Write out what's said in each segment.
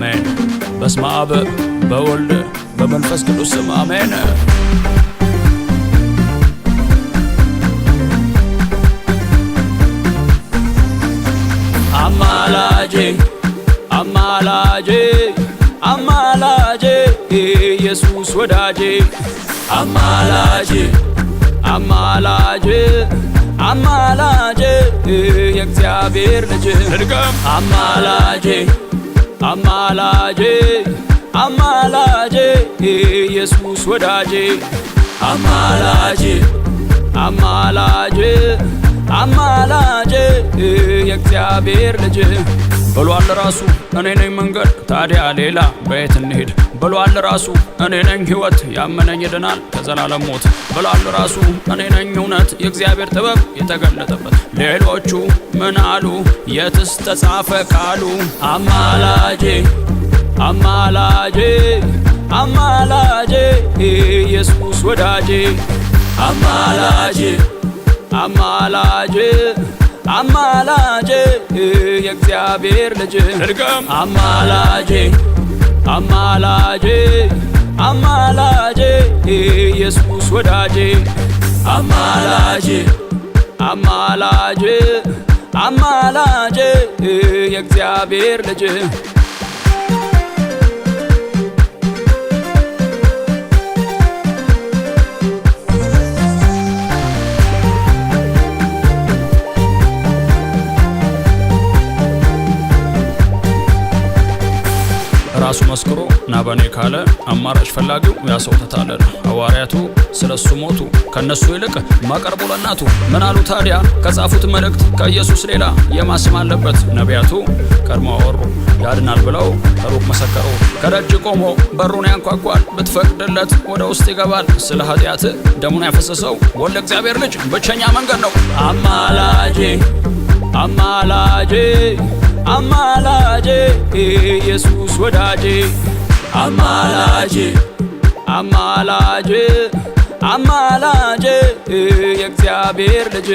አሜን። በስመ አብ በወልድ በመንፈስ ቅዱስ ስም አሜን። አማላጄ አማላጄ አማላጄ ኢየሱስ ወዳጄ አማላጄ አማላጄ አማላጄ የእግዚአብሔር ልጅ ልድገም አማላጄ አማላጄ አማላጄ ኢየሱስ ወዳጄ አማላጄ አማላጄ አማላጄ የእግዚአብሔር ልጅ ብሏል ራሱ እኔ ነኝ መንገድ ታዲያ ሌላ በየት እንሂድ ብሏል ራሱ እኔ ነኝ ሕይወት ያመነኝ ይድናል ከዘላለም ሞት ብሏል ራሱ እኔ ነኝ እውነት የእግዚአብሔር ጥበብ የተገለጠበት ሌሎቹ ምን አሉ የትስ ተጻፈ ቃሉ አማላጄ አማላጄ አማላጄ ኢየሱስ ወዳጄ አማላጄ አማላጄ አማላጄ የእግዚአብሔር ልጅ ልድገም አማላጄ አማላጄ አማላጄ ኢየሱስ ወዳጄ አማላጄ አማላጄ አማላጄ የእግዚአብሔር ልጅ ራሱ መስክሮ ናበኔ ካለ አማራጭ ፈላጊው ያሰው ተታለለ ሐዋርያቱ ስለሱ ሞቱ ከነሱ ይልቅ ማቀርቡ ለናቱ ምን አሉ ታዲያ ከጻፉት መልእክት ከኢየሱስ ሌላ የማስም አለበት ነቢያቱ ቀድሞ አወሩ ያድናል ብለው ሩቅ መሰከሩ ከደጅ ቆሞ በሩን ያንኳኳል ብትፈቅድለት ወደ ውስጥ ይገባል ስለ ኃጢአት ደሙን ያፈሰሰው ወልደ እግዚአብሔር ልጅ ብቸኛ መንገድ ነው አማላጄ አማላጄ አማላጄ ኢየሱስ ወዳጄ አማላጄ አማላጄ አማላጄ የእግዚአብሔር ልጅ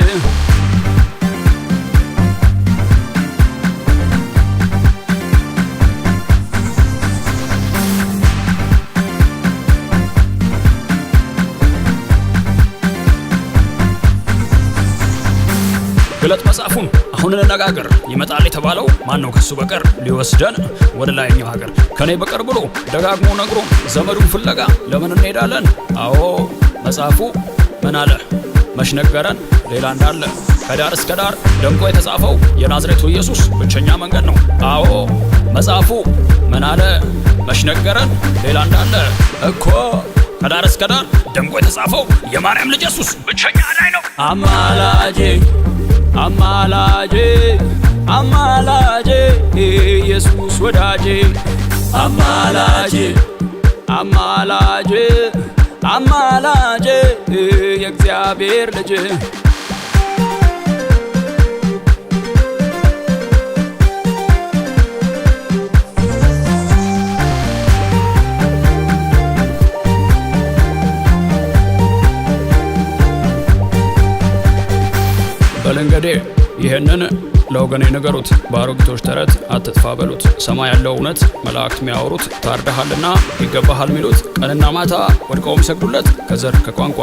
ግለጥ መጽሐፉን አሁን እንነጋገር ይመጣል የተባለው ማን ነው ከሱ በቀር ሊወስደን ወደ ላይኛው ሀገር ከኔ በቀር ብሎ ደጋግሞ ነግሮ ዘመዱን ፍለጋ ለምን እንሄዳለን አዎ መጽሐፉ ምን አለ መች ነገረን ሌላ እንዳለ ከዳር እስከ ዳር ደምቆ የተጻፈው የናዝሬቱ ኢየሱስ ብቸኛ መንገድ ነው አዎ መጽሐፉ ምን አለ መች ነገረን ሌላ እንዳለ እኮ ከዳር እስከ ዳር ደምቆ የተጻፈው የማርያም ልጅ ኢየሱስ ብቸኛ አዳኝ ነው አማላጄ አማላጄ አማላጄ ኢየሱስ ወዳጄ አማላጄ አማላጄ አማላጄ የእግዚአብሔር ልጅ በለንገዴ ይሄንን ለወገኔ ነገሩት ባሮጊቶች ተረት አትጥፋ በሉት ሰማይ ያለው እውነት መላእክት የሚያወሩት ታርደሃልና ይገባሃል ሚሉት ቀንና ማታ ወድቀው የሚሰግዱለት ከዘር ከቋንቋ